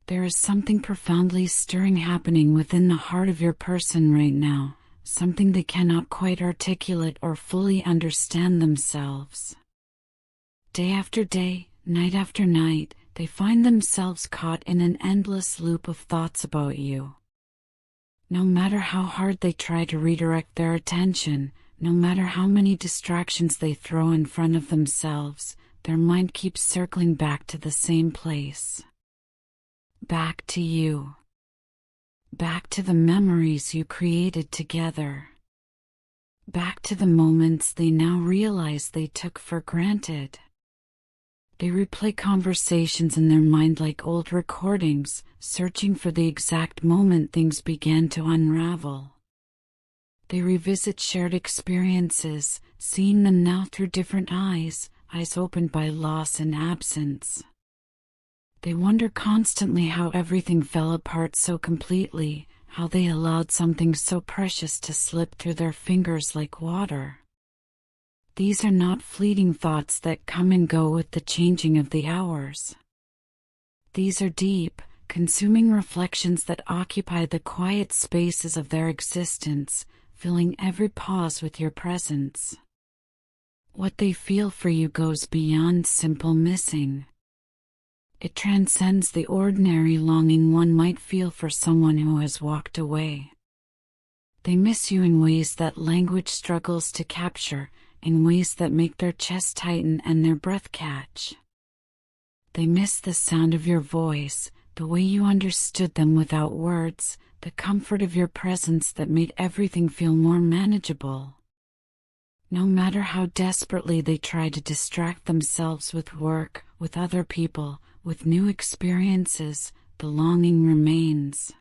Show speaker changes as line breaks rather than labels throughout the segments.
There is something profoundly stirring happening within the heart of your person right now, something they cannot quite articulate or fully understand themselves. Day after day, night after night, they find themselves caught in an endless loop of thoughts about you. No matter how hard they try to redirect their attention, no matter how many distractions they throw in front of themselves, their mind keeps circling back to the same place. Back to you. Back to the memories you created together. Back to the moments they now realize they took for granted. They replay conversations in their mind like old recordings, searching for the exact moment things began to unravel. They revisit shared experiences, seeing them now through different eyes opened by loss and absence. They wonder constantly how everything fell apart so completely, how they allowed something so precious to slip through their fingers like water. These are not fleeting thoughts that come and go with the changing of the hours. These are deep, consuming reflections that occupy the quiet spaces of their existence, filling every pause with your presence. What they feel for you goes beyond simple missing. It transcends the ordinary longing one might feel for someone who has walked away. They miss you in ways that language struggles to capture, in ways that make their chest tighten and their breath catch. They miss the sound of your voice, the way you understood them without words, the comfort of your presence that made everything feel more manageable. No matter how desperately they try to distract themselves with work, with other people, with new experiences, the longing remains.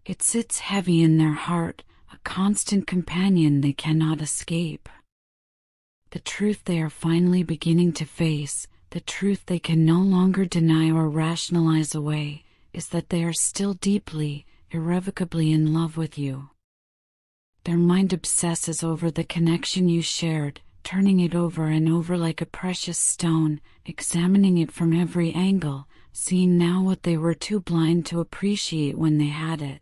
It sits heavy in their heart, a constant companion they cannot escape. The truth they are finally beginning to face, the truth they can no longer deny or rationalize away, is that they are still deeply, irrevocably in love with you. Their mind obsesses over the connection you shared, turning it over and over like a precious stone, examining it from every angle, seeing now what they were too blind to appreciate when they had it.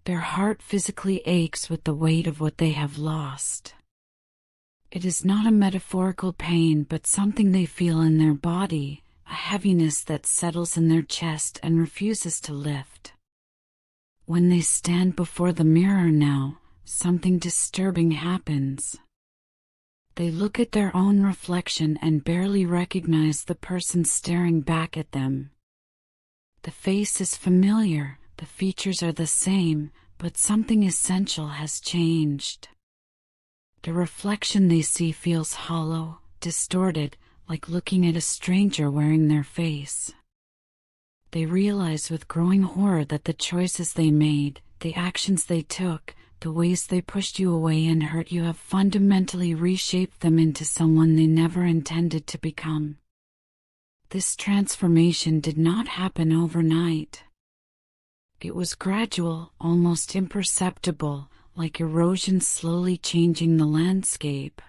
Their heart physically aches with the weight of what they have lost. It is not a metaphorical pain but something they feel in their body, a heaviness that settles in their chest and refuses to lift. When they stand before the mirror now, something disturbing happens. They look at their own reflection and barely recognize the person staring back at them. The face is familiar, the features are the same, but something essential has changed. The reflection they see feels hollow, distorted, like looking at a stranger wearing their face. They realize with growing horror that the choices they made, the actions they took, the ways they pushed you away and hurt you have fundamentally reshaped them into someone they never intended to become. This transformation did not happen overnight. It was gradual, almost imperceptible, like erosion slowly changing the landscape.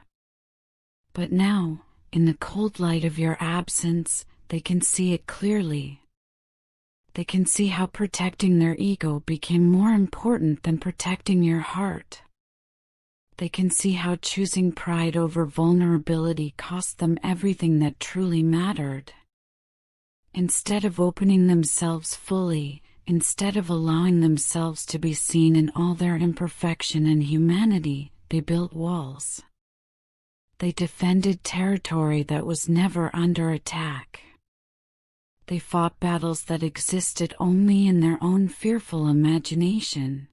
But now, in the cold light of your absence, they can see it clearly. They can see how protecting their ego became more important than protecting your heart. They can see how choosing pride over vulnerability cost them everything that truly mattered. Instead of opening themselves fully, instead of allowing themselves to be seen in all their imperfection and humanity, they built walls. They defended territory that was never under attack. They fought battles that existed only in their own fearful imagination.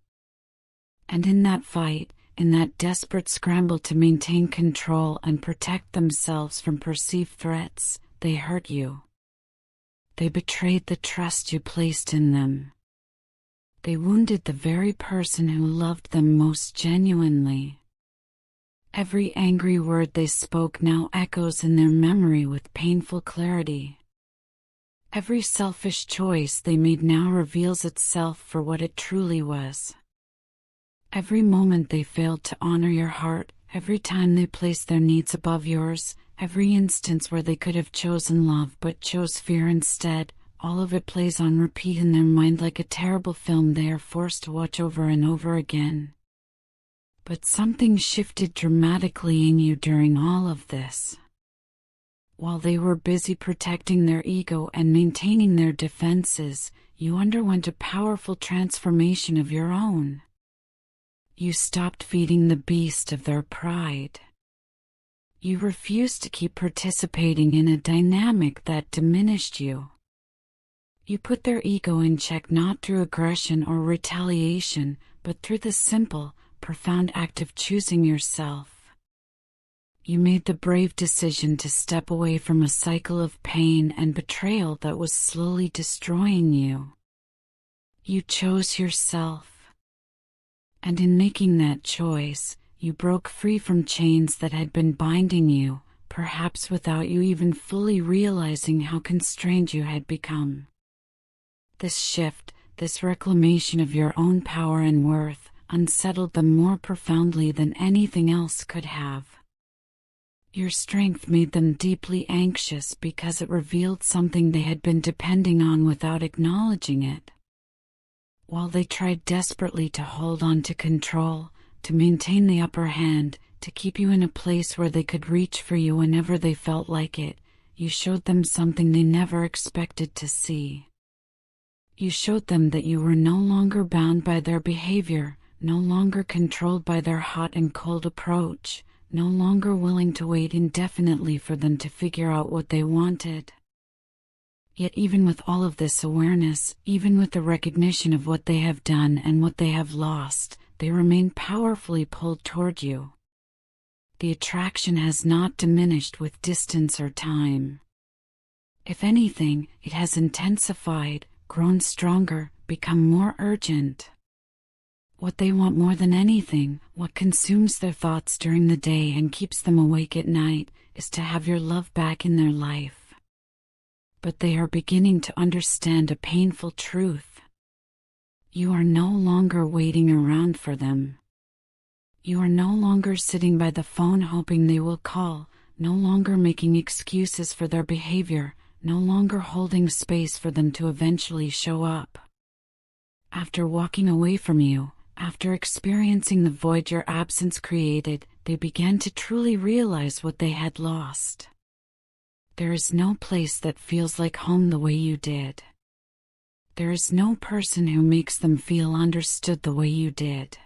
And in that fight, in that desperate scramble to maintain control and protect themselves from perceived threats, they hurt you. They betrayed the trust you placed in them. They wounded the very person who loved them most genuinely. Every angry word they spoke now echoes in their memory with painful clarity. Every selfish choice they made now reveals itself for what it truly was. Every moment they failed to honor your heart, every time they placed their needs above yours, every instance where they could have chosen love but chose fear instead, All of it plays on repeat in their mind like a terrible film they are forced to watch over and over again. But something shifted dramatically in you during all of this. While they were busy protecting their ego and maintaining their defenses, you underwent a powerful transformation of your own. You stopped feeding the beast of their pride. You refused to keep participating in a dynamic that diminished you. You put their ego in check not through aggression or retaliation, but through the simple, profound act of choosing yourself. You made the brave decision to step away from a cycle of pain and betrayal that was slowly destroying you. You chose yourself. And in making that choice, you broke free from chains that had been binding you, perhaps without you even fully realizing how constrained you had become. This shift, this reclamation of your own power and worth, unsettled them more profoundly than anything else could have. Your strength made them deeply anxious because it revealed something they had been depending on without acknowledging it. While they tried desperately to hold on to control, to maintain the upper hand, to keep you in a place where they could reach for you whenever they felt like it, you showed them something they never expected to see. You showed them that you were no longer bound by their behavior, no longer controlled by their hot and cold approach, no longer willing to wait indefinitely for them to figure out what they wanted. Yet even with all of this awareness, even with the recognition of what they have done and what they have lost, they remain powerfully pulled toward you. The attraction has not diminished with distance or time. If anything, it has intensified, grown stronger, become more urgent. What they want more than anything, what consumes their thoughts during the day and keeps them awake at night, is to have your love back in their life. But they are beginning to understand a painful truth. You are no longer waiting around for them. You are no longer sitting by the phone hoping they will call, no longer making excuses for their behavior, no longer holding space for them to eventually show up. After walking away from you, after experiencing the void your absence created, they began to truly realize what they had lost. There is no place that feels like home the way you did. There is no person who makes them feel understood the way you did.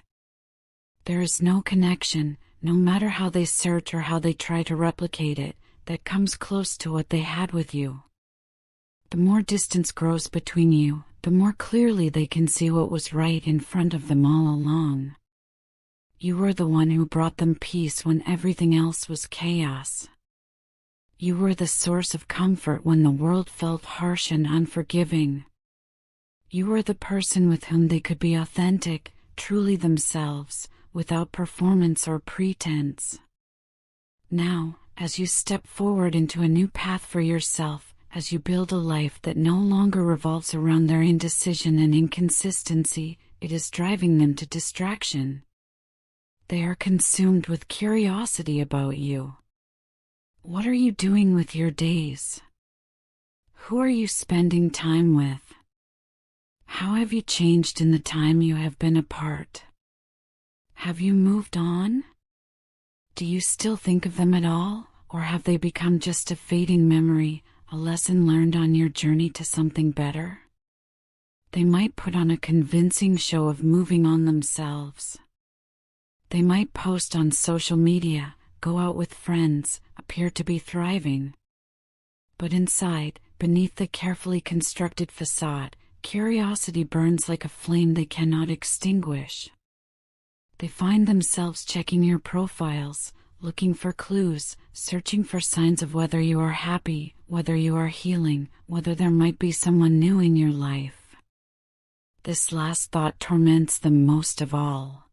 There is no connection, no matter how they search or how they try to replicate it, that comes close to what they had with you. The more distance grows between you, the more clearly they can see what was right in front of them all along. You were the one who brought them peace when everything else was chaos. You were the source of comfort when the world felt harsh and unforgiving. You were the person with whom they could be authentic, truly themselves, without performance or pretense. Now, as you step forward into a new path for yourself, as you build a life that no longer revolves around their indecision and inconsistency, it is driving them to distraction. They are consumed with curiosity about you. What are you doing with your days? Who are you spending time with? How have you changed in the time you have been apart? Have you moved on? Do you still think of them at all, or have they become just a fading memory, a lesson learned on your journey to something better? They might put on a convincing show of moving on themselves. They might post on social media, go out with friends, appear to be thriving. But inside, beneath the carefully constructed facade, curiosity burns like a flame they cannot extinguish. They find themselves checking your profiles, looking for clues, searching for signs of whether you are happy, whether you are healing, whether there might be someone new in your life. This last thought torments them most of all.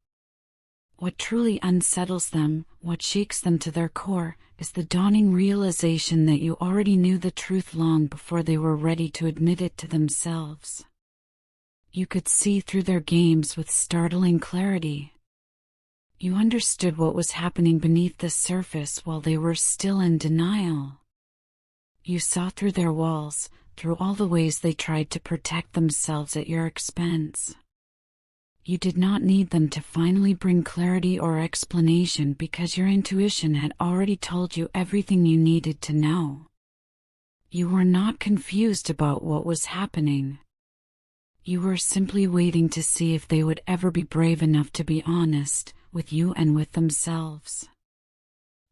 What truly unsettles them, what shakes them to their core, is the dawning realization that you already knew the truth long before they were ready to admit it to themselves. You could see through their games with startling clarity. You understood what was happening beneath the surface while they were still in denial. You saw through their walls, through all the ways they tried to protect themselves at your expense. You did not need them to finally bring clarity or explanation because your intuition had already told you everything you needed to know. You were not confused about what was happening. You were simply waiting to see if they would ever be brave enough to be honest with you and with themselves.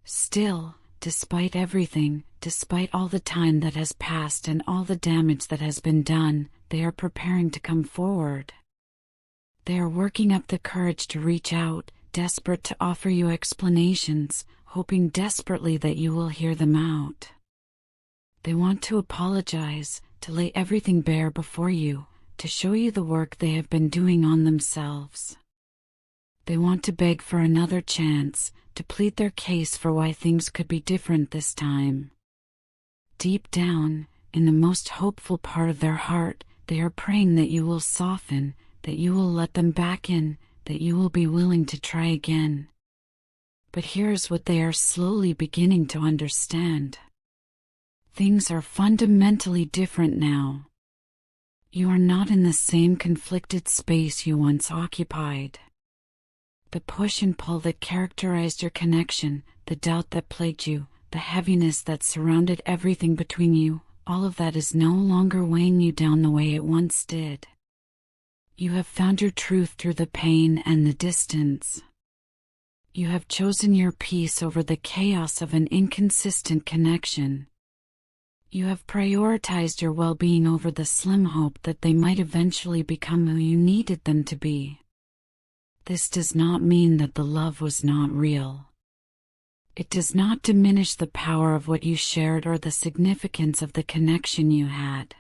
Still, despite everything, despite all the time that has passed and all the damage that has been done, they are preparing to come forward. They are working up the courage to reach out, desperate to offer you explanations, hoping desperately that you will hear them out. They want to apologize, to lay everything bare before you, to show you the work they have been doing on themselves. They want to beg for another chance, to plead their case for why things could be different this time. Deep down, in the most hopeful part of their heart, they are praying that you will soften, that you will let them back in, that you will be willing to try again. But here's what they are slowly beginning to understand. Things are fundamentally different now. You are not in the same conflicted space you once occupied. The push and pull that characterized your connection, the doubt that plagued you, the heaviness that surrounded everything between you, all of that is no longer weighing you down the way it once did. You have found your truth through the pain and the distance. You have chosen your peace over the chaos of an inconsistent connection. You have prioritized your well-being over the slim hope that they might eventually become who you needed them to be. This does not mean that the love was not real. It does not diminish the power of what you shared or the significance of the connection you had.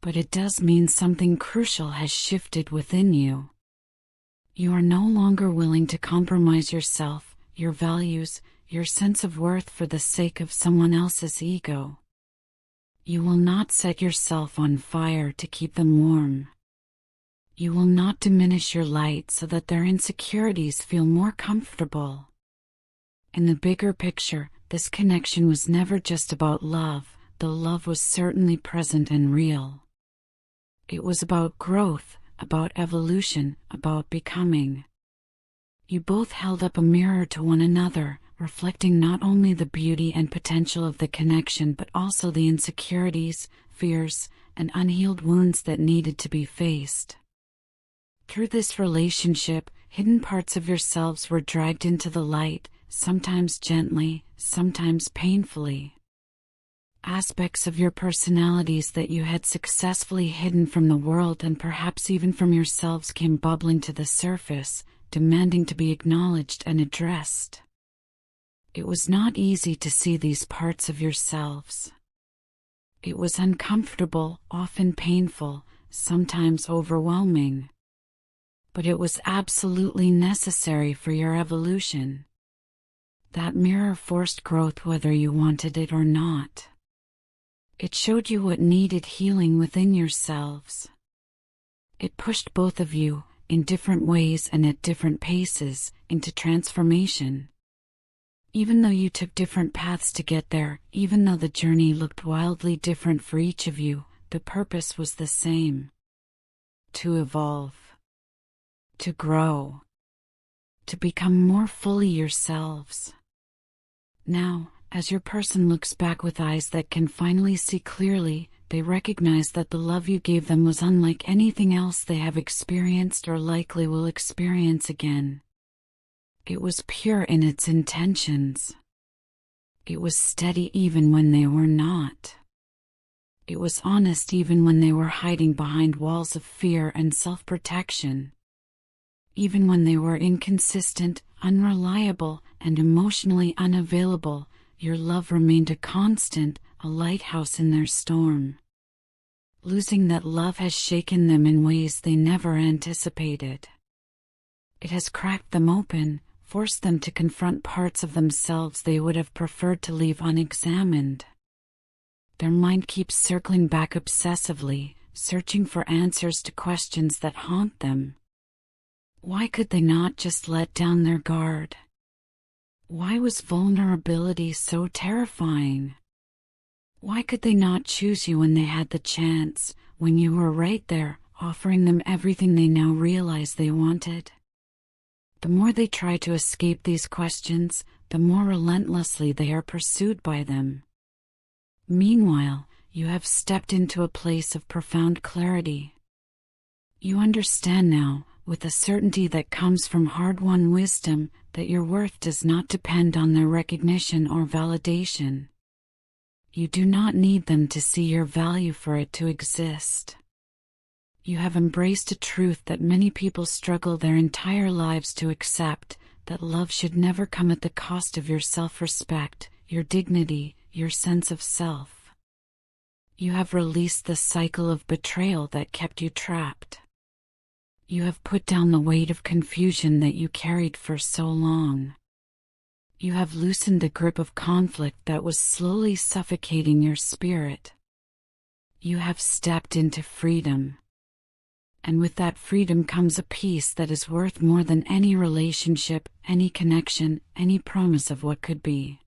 But it does mean something crucial has shifted within you. You are no longer willing to compromise yourself, your values, your sense of worth for the sake of someone else's ego. You will not set yourself on fire to keep them warm. You will not diminish your light so that their insecurities feel more comfortable. In the bigger picture, this connection was never just about love, though love was certainly present and real. It was about growth, about evolution, about becoming. You both held up a mirror to one another, reflecting not only the beauty and potential of the connection but also the insecurities, fears, and unhealed wounds that needed to be faced. Through this relationship, hidden parts of yourselves were dragged into the light, sometimes gently, sometimes painfully. Aspects of your personalities that you had successfully hidden from the world and perhaps even from yourselves came bubbling to the surface, demanding to be acknowledged and addressed. It was not easy to see these parts of yourselves. It was uncomfortable, often painful, sometimes overwhelming. But it was absolutely necessary for your evolution. That mirror forced growth whether you wanted it or not. It showed you what needed healing within yourselves. It pushed both of you, in different ways and at different paces, into transformation. Even though you took different paths to get there, even though the journey looked wildly different for each of you, the purpose was the same. To evolve. To grow. To become more fully yourselves. Now, as your person looks back with eyes that can finally see clearly, they recognize that the love you gave them was unlike anything else they have experienced or likely will experience again. It was pure in its intentions. It was steady even when they were not. It was honest even when they were hiding behind walls of fear and self-protection. Even when they were inconsistent, unreliable, and emotionally unavailable, your love remained a constant, a lighthouse in their storm. Losing that love has shaken them in ways they never anticipated. It has cracked them open, forced them to confront parts of themselves they would have preferred to leave unexamined. Their mind keeps circling back obsessively, searching for answers to questions that haunt them. Why could they not just let down their guard? Why was vulnerability so terrifying? Why could they not choose you when they had the chance, when you were right there, offering them everything they now realize they wanted? The more they try to escape these questions, the more relentlessly they are pursued by them. Meanwhile, you have stepped into a place of profound clarity. You understand now, with a certainty that comes from hard-won wisdom, that your worth does not depend on their recognition or validation. You do not need them to see your value for it to exist. You have embraced a truth that many people struggle their entire lives to accept, that love should never come at the cost of your self-respect, your dignity, your sense of self. You have released the cycle of betrayal that kept you trapped. You have put down the weight of confusion that you carried for so long. You have loosened the grip of conflict that was slowly suffocating your spirit. You have stepped into freedom. And with that freedom comes a peace that is worth more than any relationship, any connection, any promise of what could be.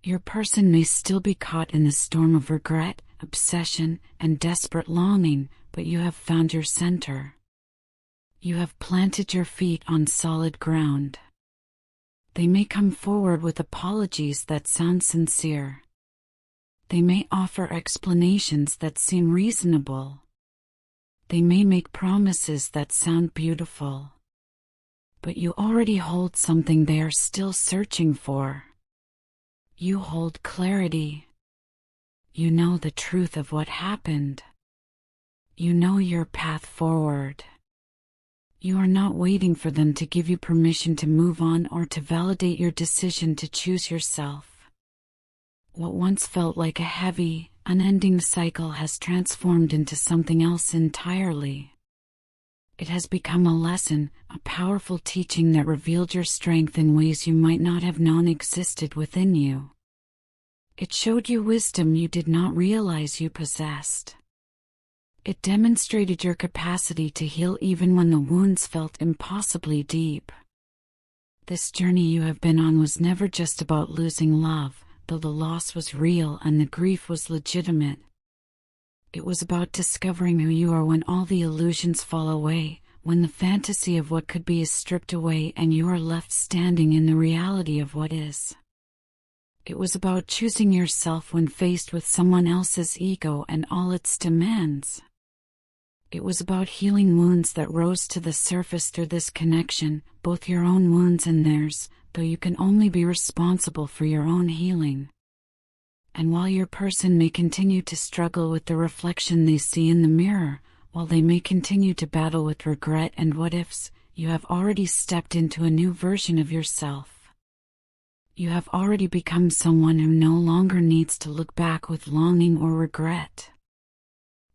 Your person may still be caught in the storm of regret, obsession, and desperate longing, but you have found your center. You have planted your feet on solid ground. They may come forward with apologies that sound sincere. They may offer explanations that seem reasonable. They may make promises that sound beautiful. But you already hold something they are still searching for. You hold clarity. You know the truth of what happened. You know your path forward. You are not waiting for them to give you permission to move on or to validate your decision to choose yourself. What once felt like a heavy, unending cycle has transformed into something else entirely. It has become a lesson, a powerful teaching that revealed your strength in ways you might not have known existed within you. It showed you wisdom you did not realize you possessed. It demonstrated your capacity to heal even when the wounds felt impossibly deep. This journey you have been on was never just about losing love, though the loss was real and the grief was legitimate. It was about discovering who you are when all the illusions fall away, when the fantasy of what could be is stripped away and you are left standing in the reality of what is. It was about choosing yourself when faced with someone else's ego and all its demands. It was about healing wounds that rose to the surface through this connection, both your own wounds and theirs, though you can only be responsible for your own healing. And while your person may continue to struggle with the reflection they see in the mirror, while they may continue to battle with regret and what-ifs, you have already stepped into a new version of yourself. You have already become someone who no longer needs to look back with longing or regret.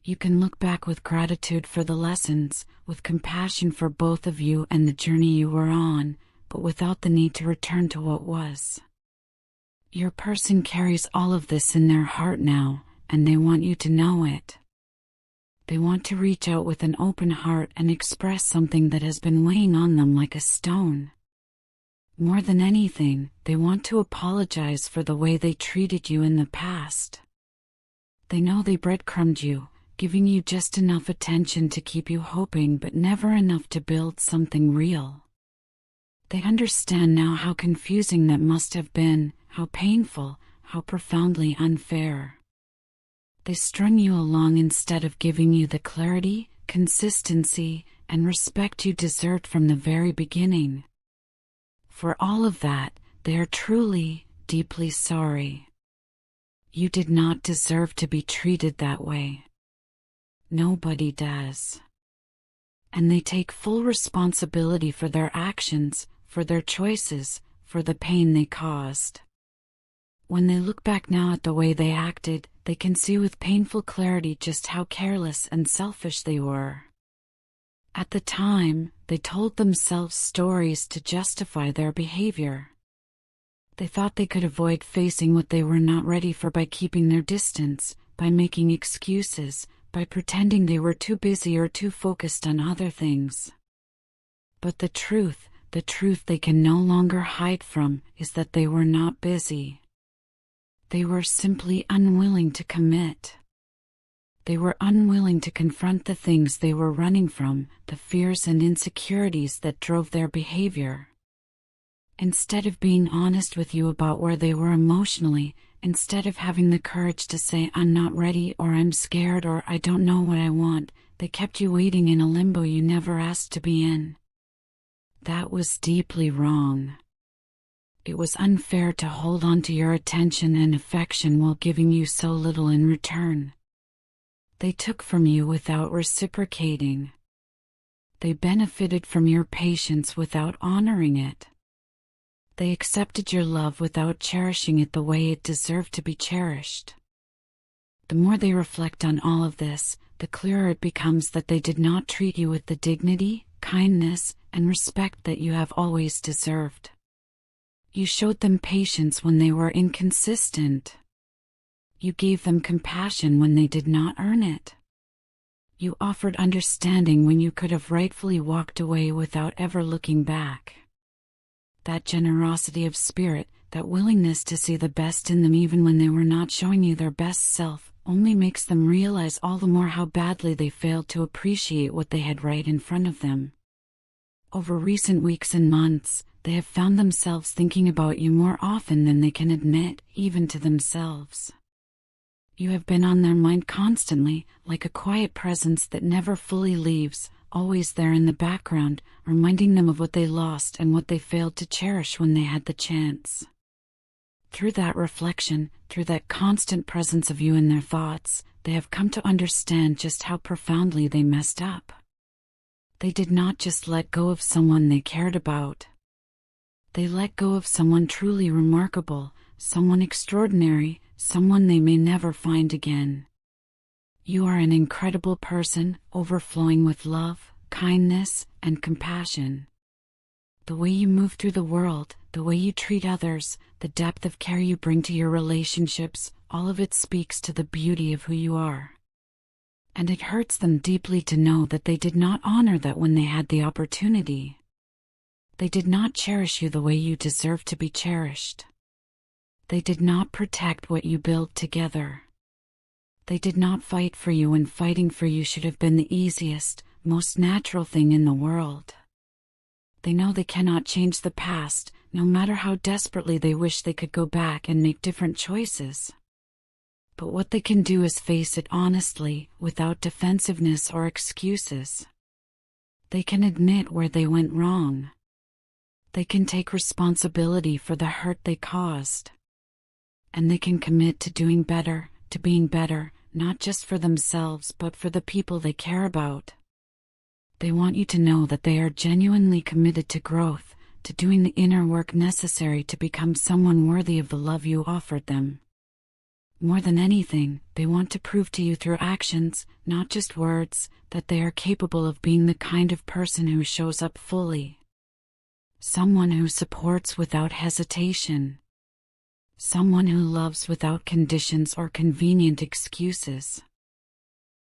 You can look back with gratitude for the lessons, with compassion for both of you and the journey you were on, but without the need to return to what was. Your person carries all of this in their heart now, and they want you to know it. They want to reach out with an open heart and express something that has been weighing on them like a stone. More than anything, they want to apologize for the way they treated you in the past. They know they breadcrumbed you, giving you just enough attention to keep you hoping but never enough to build something real. They understand now how confusing that must have been, how painful, how profoundly unfair. They strung you along instead of giving you the clarity, consistency, and respect you deserved from the very beginning. For all of that, they are truly, deeply sorry. You did not deserve to be treated that way. Nobody does. And they take full responsibility for their actions, for their choices, for the pain they caused. When they look back now at the way they acted, they can see with painful clarity just how careless and selfish they were. At the time, they told themselves stories to justify their behavior. They thought they could avoid facing what they were not ready for by keeping their distance, by making excuses, by pretending they were too busy or too focused on other things. But the truth they can no longer hide from, is that they were not busy. They were simply unwilling to commit. They were unwilling to confront the things they were running from, the fears and insecurities that drove their behavior. Instead of being honest with you about where they were emotionally, instead of having the courage to say, "I'm not ready," or "I'm scared," or "I don't know what I want," they kept you waiting in a limbo you never asked to be in. That was deeply wrong. It was unfair to hold on to your attention and affection while giving you so little in return. They took from you without reciprocating. They benefited from your patience without honoring it. They accepted your love without cherishing it the way it deserved to be cherished. The more they reflect on all of this, the clearer it becomes that they did not treat you with the dignity, kindness, and respect that you have always deserved. You showed them patience when they were inconsistent. You gave them compassion when they did not earn it. You offered understanding when you could have rightfully walked away without ever looking back. That generosity of spirit, that willingness to see the best in them even when they were not showing you their best self, only makes them realize all the more how badly they failed to appreciate what they had right in front of them. Over recent weeks and months, they have found themselves thinking about you more often than they can admit, even to themselves. You have been on their mind constantly, like a quiet presence that never fully leaves, always there in the background, reminding them of what they lost and what they failed to cherish when they had the chance. Through that reflection, through that constant presence of you in their thoughts, they have come to understand just how profoundly they messed up. They did not just let go of someone they cared about. They let go of someone truly remarkable, someone extraordinary, someone they may never find again. You are an incredible person, overflowing with love, kindness, and compassion. The way you move through the world, the way you treat others, the depth of care you bring to your relationships, all of it speaks to the beauty of who you are. And it hurts them deeply to know that they did not honor that when they had the opportunity. They did not cherish you the way you deserve to be cherished. They did not protect what you built together. They did not fight for you when fighting for you should have been the easiest, most natural thing in the world. They know they cannot change the past, no matter how desperately they wish they could go back and make different choices. But what they can do is face it honestly, without defensiveness or excuses. They can admit where they went wrong. They can take responsibility for the hurt they caused. And they can commit to doing better, to being better, not just for themselves but for the people they care about. They want you to know that they are genuinely committed to growth, to doing the inner work necessary to become someone worthy of the love you offered them. More than anything, they want to prove to you through actions, not just words, that they are capable of being the kind of person who shows up fully. Someone who supports without hesitation. Someone who loves without conditions or convenient excuses.